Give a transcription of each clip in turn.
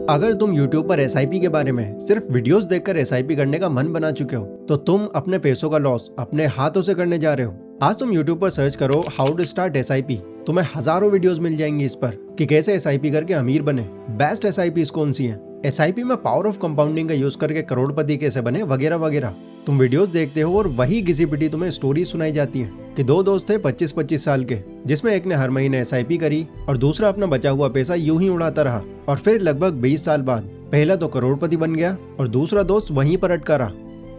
अगर तुम YouTube पर SIP के बारे में सिर्फ वीडियोस देखकर SIP करने का मन बना चुके हो तो तुम अपने पैसों का लॉस अपने हाथों से करने जा रहे हो। आज तुम YouTube पर सर्च करो हाउ टू स्टार्ट SIP, तुम्हें हजारों वीडियोस मिल जाएंगी इस पर कि कैसे SIP करके अमीर बने, बेस्ट SIPs कौन सी हैं, SIP में पावर ऑफ कंपाउंडिंग का यूज करके करोड़पति कैसे बने, वगैरह वगैरह। तुम वीडियोस देखते हो और वही घिसी पिटी तुम्हें स्टोरी सुनाई जाती है कि दो दोस्त थे 25-25 साल के, जिसमें एक ने हर महीने SIP करी और दूसरा अपना बचा हुआ पैसा यूं ही उड़ाता रहा और फिर लगभग 20 साल बाद पहला तो करोड़पति बन गया और दूसरा दोस्त वहीं पर अटका रहा।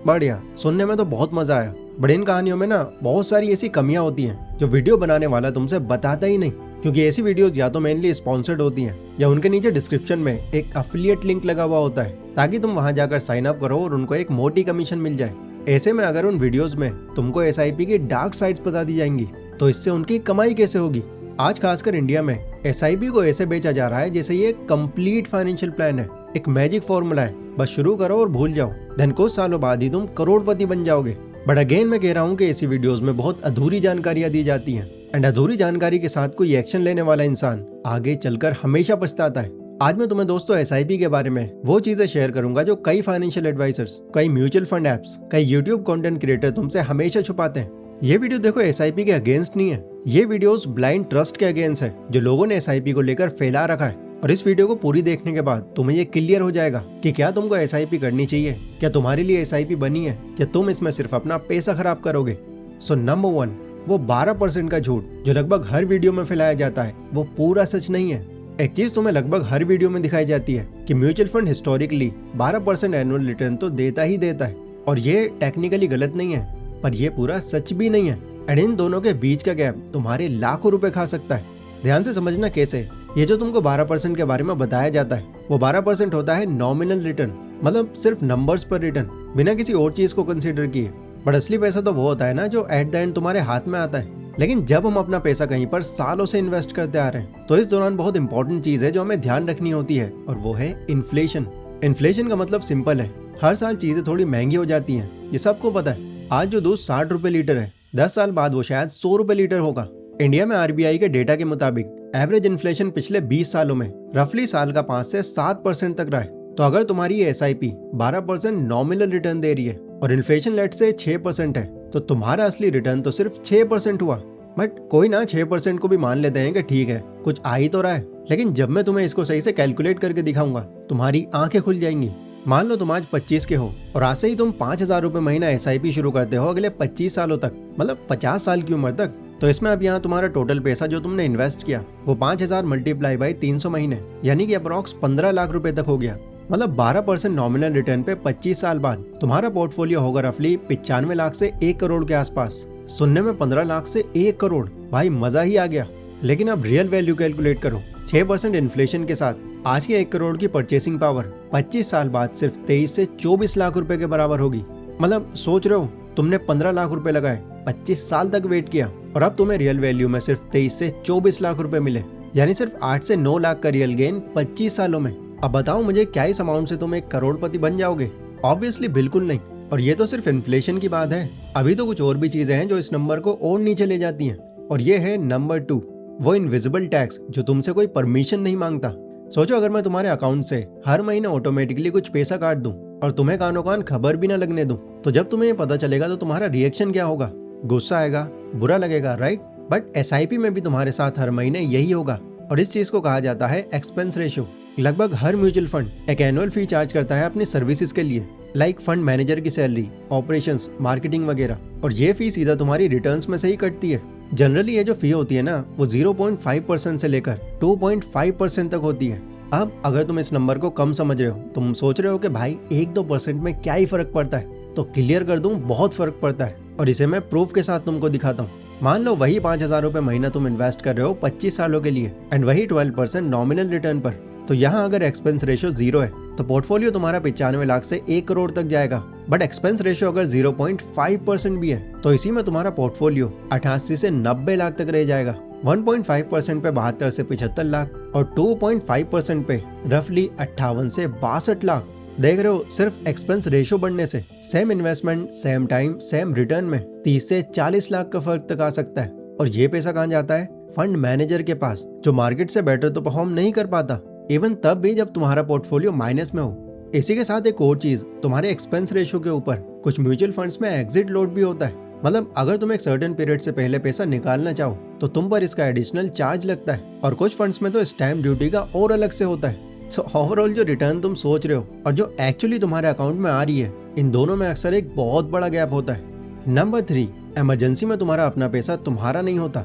बढ़िया, सुनने में तो बहुत मजा आया, बट इन कहानियों में ना बहुत सारी ऐसी कमियां होती हैं जो वीडियो बनाने वाला तुमसे बताता ही नहीं, क्योंकि ऐसी वीडियोस या तो मेनली स्पॉन्सर्ड होती हैं या उनके नीचे डिस्क्रिप्शन में एक अफिलिएट लिंक लगा हुआ होता है ताकि तुम वहां जाकर साइन अप करो और उनको एक मोटी कमीशन मिल जाए। ऐसे में अगर उन वीडियोस में तुमको SIP की डार्क साइड्स बता दी जाएंगी तो इससे उनकी कमाई कैसे होगी। आज खासकर इंडिया में SIP को ऐसे बेचा जा रहा है जैसे ये कंप्लीट फाइनेंशियल प्लान है, एक मैजिक फॉर्मूला है, बस शुरू करो और भूल जाओ, देन कुछ सालों बाद ही तुम करोड़पति बन जाओगे। बट अगेन मैं कह रहा हूँ कि ऐसी वीडियोस में बहुत अधूरी जानकारियां दी जाती हैं एंड अधूरी जानकारी के साथ कोई एक्शन लेने वाला इंसान आगे चलकर हमेशा पछताता है। आज मैं तुम्हें दोस्तों SIP के बारे में वो चीजें शेयर करूंगा जो कई फाइनेंशियल एडवाइजर्स, कई म्यूचुअल फंड एप्स, कई यूट्यूब कंटेंट क्रिएटर तुमसे हमेशा छुपाते हैं। ये वीडियो देखो SIP के अगेंस्ट नहीं है, ये वीडियोस ब्लाइंड ट्रस्ट के अगेंस्ट है जो लोगों ने SIP को लेकर फैला रखा है। और इस वीडियो को पूरी देखने के बाद तुम्हें ये क्लियर हो जाएगा कि क्या तुमको SIP करनी चाहिए, क्या तुम्हारे लिए SIP बनी है, क्या तुम इसमें सिर्फ अपना पैसा खराब करोगे। सो नंबर 1, वो 12% का झूठ जो लगभग हर वीडियो में फैलाया जाता है वो पूरा सच नहीं है। एक चीज तुम्हें लगभग हर वीडियो में दिखाई जाती है कि mutual fund historically 12% annual return तो देता ही देता है, और ये टेक्निकली गलत नहीं है पर ये पूरा सच भी नहीं है। एंड इन दोनों के बीच का गैप तुम्हारे लाखों रुपए खा सकता है। ध्यान से समझना कैसे। ये जो तुमको 12% के बारे में बताया जाता है वो 12% होता है नॉमिनल रिटर्न, मतलब सिर्फ नंबर्स पर रिटर्न, बिना किसी और चीज को कंसीडर किए। बट असली पैसा तो वो होता है ना जो एट द एंड तुम्हारे हाथ में आता है। लेकिन जब हम अपना पैसा कहीं पर सालों से इन्वेस्ट करते आ रहे हैं तो इस दौरान बहुत इंपॉर्टेंट चीज है जो हमें ध्यान रखनी होती है, और वो है इन्फ्लेशन। इन्फ्लेशन का मतलब सिंपल है, हर साल चीजें थोड़ी महंगी हो जाती हैं, ये सबको पता है। आज जो दूध 60 रुपए लीटर है, 10 साल बाद वो शायद 100 रुपए लीटर होगा। इंडिया में RBI के डेटा के मुताबिक एवरेज इन्फ्लेशन पिछले 20 सालों में रफली साल का 5 से 7% तक रहा है। तो अगर तुम्हारी ये SIP 12% नॉमिनल रिटर्न दे रही है और इन्फ्लेशन लेट से 6% है तो तुम्हारा असली रिटर्न तो सिर्फ 6% हुआ। बट कोई ना, 6% को भी मान लेते हैं कि ठीक है, कुछ आ ही तो रहा है। लेकिन जब मैं तुम्हें इसको सही से कैलकुलेट करके दिखाऊंगा तुम्हारी आंखें खुल जाएंगी। मान लो तुम आज 25 के हो और आज से ही तुम 5,000 रुपए महीना SIP शुरू करते हो अगले 25 सालों तक, मतलब 50 साल की उम्र तक। तो इसमें अब यहाँ तुम्हारा टोटल पैसा जो तुमने इन्वेस्ट किया वो 5,000 मल्टीप्लाई बाई 300 महीने यानी कि अप्रॉक्स 15 लाख रुपए तक हो गया। मतलब 12% नॉमिनल रिटर्न पे 25 साल बाद तुम्हारा पोर्टफोलियो होगा रफली 95 लाख से 1 करोड़ के आसपास। सुनने में 15 लाख से 1 करोड़, भाई मजा ही आ गया। लेकिन अब रियल वैल्यू कैलकुलेट करो। 6% इन्फ्लेशन के साथ आज के 1 करोड़ की परचेसिंग पावर 25 साल बाद सिर्फ 23 से 24 लाख रुपए के बराबर होगी। मतलब सोच रहे हो, तुमने 15 लाख रुपए लगाए, 25 साल तक वेट किया और अब तुम्हें रियल वैल्यू में सिर्फ 23 से 24 लाख रुपए मिले, यानी सिर्फ 8 से 9 लाख का रियल गेन 25 सालों में। अब बताओ मुझे, क्या इस अमाउंट से तुम एक करोड़पति बन जाओगे? ऑब्वियसली बिल्कुल नहीं। और ये तो सिर्फ इन्फ्लेशन की बात है, अभी तो कुछ और भी चीजें हैं जो इस नंबर को और नीचे ले जाती हैं। और ये है नंबर 2, वो इनविजिबल टैक्स जो तुमसे कोई परमिशन नहीं मांगता। सोचो अगर मैं तुम्हारे अकाउंट से हर महीने ऑटोमेटिकली कुछ पैसा काट दूं और तुम्हें कानो कान खबर भी ना लगने दूं, तो जब तुम्हें ये पता चलेगा तो तुम्हारा रिएक्शन क्या होगा? गुस्सा आएगा, बुरा लगेगा, राइट? बट SIP में भी तुम्हारे साथ हर महीने यही होगा और इस चीज को कहा जाता है एक्सपेंस रेशियो। लगभग हर म्यूचुअल फंड एक एनुअल फी चार्ज करता है अपनी सर्विसेज के लिए, लाइक फंड मैनेजर की सैलरी, ऑपरेशंस, मार्केटिंग वगैरह, और ये फी सीधा तुम्हारी रिटर्न्स में से ही कटती है। जनरली ये जो फी होती है ना वो 0.5% से लेकर 2.5% तक होती है। अब अगर तुम इस नंबर को कम समझ रहे हो, तुम सोच रहे हो कि भाई 1-2% में क्या ही फर्क पड़ता है, तो क्लियर कर दूं, बहुत फर्क पड़ता है और इसे मैं प्रूफ के साथ तुमको दिखाता हूँ। मान लो वही 5,000 रुपए महीना तुम इन्वेस्ट कर रहे हो 25 सालों के लिए एंड वही 12% नॉमिनल रिटर्न पर, तो यहाँ अगर एक्सपेंस रेशियो 0 है तो पोर्टफोलियो तुम्हारा 95 लाख से 1 करोड़ तक जाएगा। बट एक्सपेंस रेशियो अगर 0.5% भी है तो इसी में तुम्हारा पोर्टफोलियो 88 से 90 लाख तक रह जाएगा। 1.5% पे 72 से 75 लाख और 2.5% पे रफली 58 से 62 लाख। देख रहे हो, सिर्फ एक्सपेंस रेशियो बढ़ने से same investment, same time, same return में 30 से 40 लाख का फर्क तक आ सकता है। और ये पैसा कहाँ जाता है? फंड मैनेजर के पास, जो मार्केट से बेटर तो परफॉर्म नहीं कर पाता इवन तब भी जब तुम्हारा पोर्टफोलियो माइनस में हो। इसी के साथ एक और चीज, तुम्हारे एक्सपेंस रेशियो के ऊपर कुछ म्यूचुअल फंड्स में एग्जिट लोड भी होता है। मतलब अगर तुम एक सर्टेन पीरियड से पहले पैसा निकालना चाहो तो तुम पर इसका एडिशनल चार्ज लगता है, और कुछ फंड्स में तो स्टैम्प ड्यूटी का और अलग से होता है। सो ओवरऑल जो रिटर्न तुम सोच रहे हो और जो एक्चुअली तुम्हारे अकाउंट में आ रही है, इन दोनों में अक्सर एक बहुत बड़ा गैप होता है। नंबर 3, इमरजेंसी में तुम्हारा अपना पैसा तुम्हारा नहीं होता।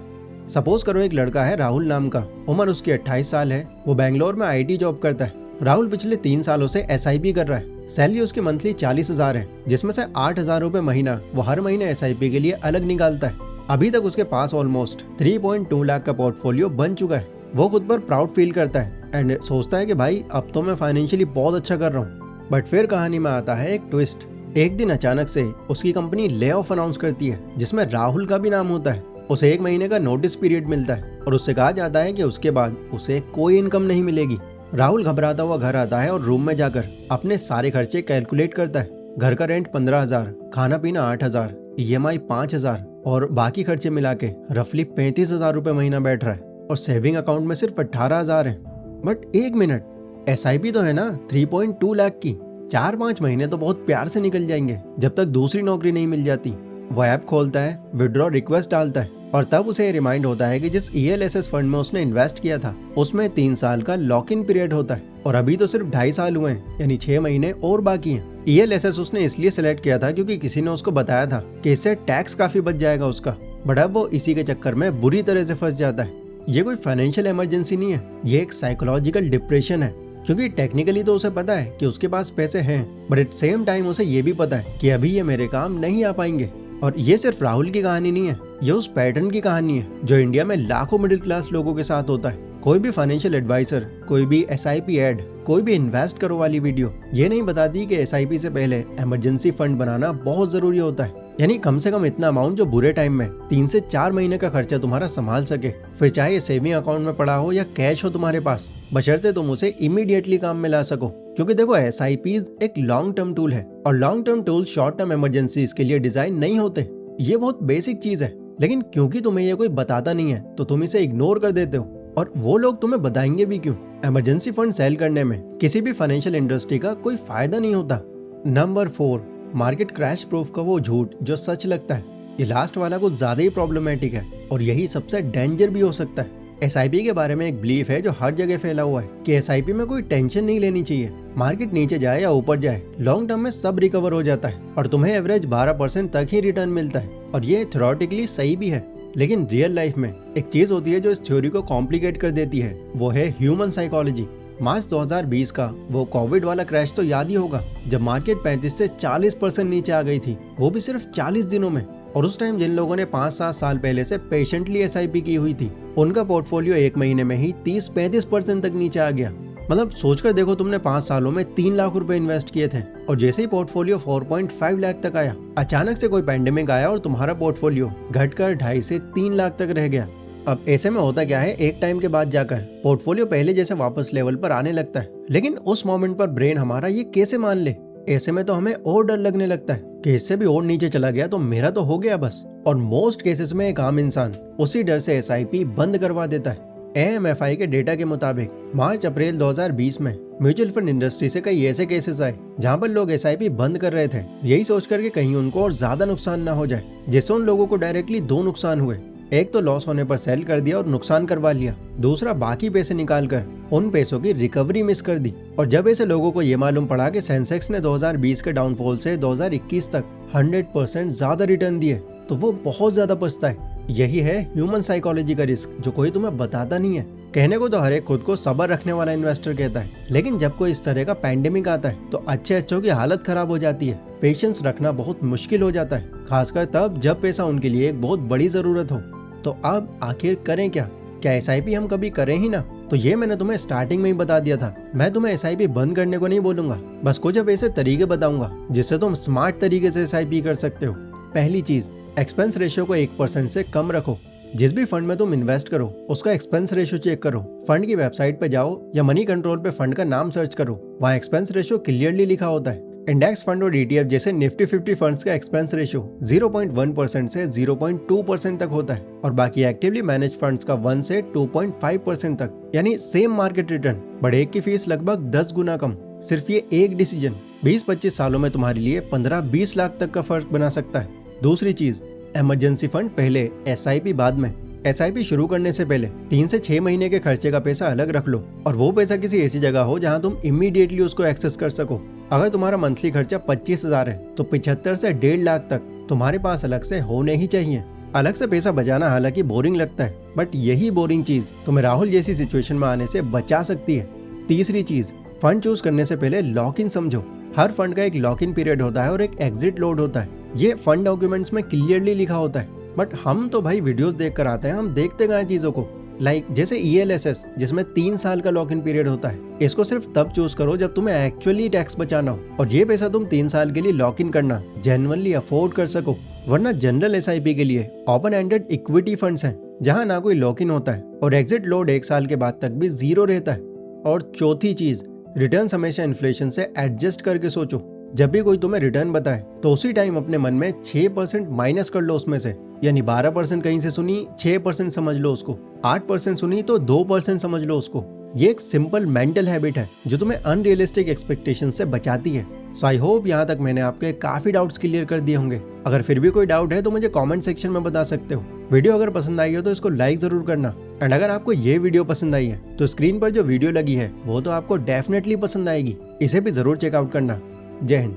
सपोज करो एक लड़का है राहुल नाम का, उम्र उसकी 28 साल है, वो बेंगलोर में IT जॉब करता है। राहुल पिछले 3 सालों से SIP कर रहा है। सैलरी उसकी मंथली 40,000 है, जिसमें से 8,000 रुपए महीना वो हर महीने SIP के लिए अलग निकालता है। अभी तक उसके पास ऑलमोस्ट 3.2 लाख का पोर्टफोलियो बन चुका है। वो खुद पर प्राउड फील करता है एंड सोचता है कि भाई अब तो मैं फाइनेंशियली बहुत अच्छा कर रहा हूँ। बट फिर कहानी में आता है एक ट्विस्ट। एक दिन अचानक से उसकी कंपनी ले ऑफ अनाउंस करती है, जिसमें राहुल का भी नाम होता है। उसे 1 महीने का नोटिस पीरियड मिलता है और उससे कहा जाता है कि उसके बाद उसे कोई इनकम नहीं मिलेगी। राहुल घबराता हुआ घर आता है और रूम में जाकर अपने सारे खर्चे कैलकुलेट करता है। घर का रेंट 15,000, खाना पीना 8,000, EMI 5,000 और बाकी खर्चे मिला के रफली 35,000 रुपए महीना बैठ रहा है, और सेविंग अकाउंट में सिर्फ 18,000 है। बट एक मिनट, SIP तो है ना 3.2 लाख की, 4-5 महीने तो बहुत प्यार से निकल जाएंगे जब तक दूसरी नौकरी नहीं मिल जाती। वो ऐप खोलता है, विड्रॉ रिक्वेस्ट डालता है, और तब उसे रिमाइंड होता है कि जिस ELSS फंड में उसने इन्वेस्ट किया था उसमें 3 साल का लॉक इन पीरियड होता है, और अभी तो सिर्फ 2.5 साल हुए हैं, यानी 6 महीने और बाकी हैं। ELSS उसने इसलिए सिलेक्ट किया था क्योंकि किसी ने उसको बताया था कि इससे टैक्स काफी बच जाएगा उसका, बट अब वो इसी के चक्कर में बुरी तरह से फंस जाता है। ये कोई फाइनेंशियल इमरजेंसी नहीं है, ये एक साइकोलॉजिकल डिप्रेशन है, क्योंकि टेक्निकली तो उसे पता है कि उसके पास पैसे हैं, बट एट सेम टाइम उसे ये भी पता है कि अभी ये मेरे काम नहीं आ पाएंगे। और ये सिर्फ राहुल की कहानी नहीं है, ये उस पैटर्न की कहानी है जो इंडिया में लाखों मिडिल क्लास लोगों के साथ होता है। कोई भी फाइनेंशियल एडवाइजर, कोई भी SIP एड, कोई भी इन्वेस्ट करो वाली वीडियो ये नहीं बताती कि SIP से पहले इमरजेंसी फंड बनाना बहुत जरूरी होता है, यानी कम से कम इतना अमाउंट जो बुरे टाइम में 3 से 4 महीने का खर्चा तुम्हारा संभाल सके। फिर चाहे ये सेविंग अकाउंट में पड़ा हो या कैश हो तुम्हारे पास, बशर्ते तुम उसे इमीडिएटली काम में ला सको। क्योंकि देखो SIPs एक लॉन्ग टर्म टूल है, और long term tool short term emergencies के लिए डिजाइन नहीं होते। ये बहुत बेसिक चीज है, लेकिन क्योंकि तुम्हें ये कोई बताता नहीं है तो तुम इसे इग्नोर कर देते हो, और वो लोग तुम्हें बताएंगे भी क्यों। इमरजेंसी फंड सेल करने में किसी भी फाइनेंशियल इंडस्ट्री का कोई फायदा नहीं होता। नंबर 4, मार्केट क्रैश प्रूफ का वो झूठ जो सच लगता है। ये लास्ट वाला कुछ ज्यादा ही प्रॉब्लमेटिक है, और यही सबसे डेंजर भी हो सकता है। SIP के बारे में एक बिलीफ है जो हर जगह फैला हुआ है कि SIP में कोई टेंशन नहीं लेनी चाहिए, मार्केट नीचे जाए या ऊपर जाए, लॉन्ग टर्म में सब रिकवर हो जाता है और तुम्हें एवरेज 12% तक ही रिटर्न मिलता है। और ये थ्योरेटिकली सही भी है, लेकिन रियल लाइफ में एक चीज होती है जो इस थ्योरी को कॉम्प्लिकेट कर देती है, वो है ह्यूमन साइकोलॉजी। मार्च 2020 का वो कोविड वाला क्रैश तो याद ही होगा, जब मार्केट 35 से 40% नीचे आ गई थी, वो भी सिर्फ 40 दिनों में। और उस टाइम जिन लोगों ने 5-7 साल पहले से पेशेंटली SIP की हुई थी, उनका पोर्टफोलियो 1 महीने में ही 30-35% तक नीचे आ गया। मतलब सोचकर देखो, तुमने 5 सालों में 3 लाख रुपए इन्वेस्ट किए थे, और जैसे ही पोर्टफोलियो 4.5 लाख तक आया, अचानक से कोई पैंडेमिक आया और तुम्हारा पोर्टफोलियो घटकर 2.5 से 3 लाख तक रह गया। अब ऐसे में होता क्या है, एक टाइम के बाद जाकर पोर्टफोलियो पहले जैसे वापस लेवल पर आने लगता है, लेकिन उस मोमेंट पर ब्रेन हमारा ये कैसे मान ले। ऐसे में तो हमें और डर लगने लगता है कि इससे भी और नीचे चला गया तो मेरा तो हो गया बस। और मोस्ट केसेस में एक आम इंसान उसी डर से SIP बंद करवा देता है। AMFI के डेटा के मुताबिक मार्च अप्रैल 2020 में म्यूचुअल फंड इंडस्ट्री से कई ऐसे केसेस आए जहां पर लोग SIP बंद कर रहे थे, यही सोचकर कि कहीं उनको और ज्यादा नुकसान ना हो जाए, जिससे उन लोगों को डायरेक्टली 2 नुकसान हुए। एक तो लॉस होने पर सेल कर दिया और नुकसान करवा लिया, दूसरा बाकी पैसे निकालकर उन पैसों की रिकवरी मिस कर दी। और जब ऐसे लोगों को ये मालूम पड़ा कि सेंसेक्स ने 2020 के डाउनफॉल से 2021 तक 100% ज्यादा रिटर्न दिए, तो वो बहुत ज्यादा पछताए। यही है ह्यूमन साइकोलॉजी का रिस्क, जो कोई तुम्हें बताता नहीं है। कहने को तो हर एक खुद को सब्र रखने वाला इन्वेस्टर कहता है, लेकिन जब कोई इस तरह का पैंडेमिक आता है तो अच्छों की हालत खराब हो जाती है। पेशेंस रखना बहुत मुश्किल हो जाता है, खासकर तब जब पैसा उनके लिए एक बहुत बड़ी जरूरत हो। तो अब आखिर करें क्या SIP हम कभी करें ही ना? तो ये मैंने तुम्हें स्टार्टिंग में ही बता दिया था। मैं तुम्हें SIP बंद करने को नहीं बोलूंगा, बस कुछ अब ऐसे तरीके बताऊंगा जिससे तुम स्मार्ट तरीके से SIP कर सकते हो। पहली चीज, एक्सपेंस रेशियो को 1% से कम रखो। जिस भी फंड में तुम इन्वेस्ट करो उसका एक्सपेंस रेशियो चेक करो। फंड की वेबसाइट पे जाओ या मनी कंट्रोल पे फंड का नाम सर्च करो, वहाँ एक्सपेंस रेशियो क्लियरली लिखा होता है। इंडेक्स फंड और ETF जैसे निफ्टी 50 फंड्स का एक्सपेंस रेशियो 0.1% से 0.2% तक होता है और बाकी एक्टिवली मैनेज फंड्स का 1 से 2.5% तक, यानी सेम मार्केट रिटर्न बट एक की फीस लगभग 10 गुना कम। सिर्फ ये एक डिसीजन 20-25 सालों में तुम्हारे लिए 15-20 लाख तक का फर्क बना सकता है। दूसरी चीज, इमरजेंसी फंड पहले, SIP बाद में। SIP शुरू करने से पहले 3 से 6 महीने के खर्चे का पैसा अलग रख लो और वो पैसा किसी ऐसी जगह हो जहां तुम इमीडिएटली उसको एक्सेस कर सको। अगर तुम्हारा मंथली खर्चा 25,000 है तो 75 से 1.5 लाख तक तुम्हारे पास अलग से होने ही चाहिए। अलग से पैसा बचाना हालांकि बोरिंग लगता है, बट यही बोरिंग चीज तुम्हें राहुल जैसी सिचुएशन में आने से बचा सकती है। तीसरी चीज, फंड चूज करने से पहले लॉक इन समझो। हर फंड का एक लॉक इन पीरियड होता है और एक एग्जिट लोड होता है। ये फंड डॉक्यूमेंट्स में क्लियरली लिखा होता है, बट हम तो भाई वीडियोस देख कर आते हैं, हम देखते गए चीजों को। जैसे ELSS जिसमें 3 साल का लॉक इन पीरियड होता है। इसको सिर्फ तब चूज करो जब तुम्हें एक्चुअली टैक्स बचाना हो और ये पैसा तुम 3 साल के लिए लॉक इन करना जेन्युइनली अफोर्ड कर सको। वरना जनरल SIP के लिए ओपन एंडेड इक्विटी फंड्स हैं जहां ना कोई लॉक इन होता है और एग्जिट लोड 1 साल के बाद तक भी 0 रहता है। और चौथी चीज, रिटर्न हमेशा इन्फ्लेशन से एडजस्ट करके सोचो। जब भी कोई तुम्हें रिटर्न बताए तो उसी टाइम अपने मन में 6% माइनस कर लो उसमें से, यानी 12% कहीं से सुनी 6% समझ लो उसको, 8% सुनी तो 2% समझ लो उसको। ये एक सिंपल मेंटल हैबिट है जो तुम्हें अनरियलिस्टिक एक्सपेक्टेशन से बचाती है। सो आई होप यहाँ तक मैंने आपके काफी डाउट्स क्लियर कर दिए होंगे। अगर फिर भी कोई डाउट है तो मुझे कमेंट सेक्शन में बता सकते हो। वीडियो अगर पसंद आई हो तो इसको लाइक जरूर करना एंड अगर आपको ये वीडियो पसंद आई है तो स्क्रीन पर जो वीडियो लगी है वो तो आपको डेफिनेटली पसंद आएगी, इसे भी जरूर चेकआउट करना। जय हिंद।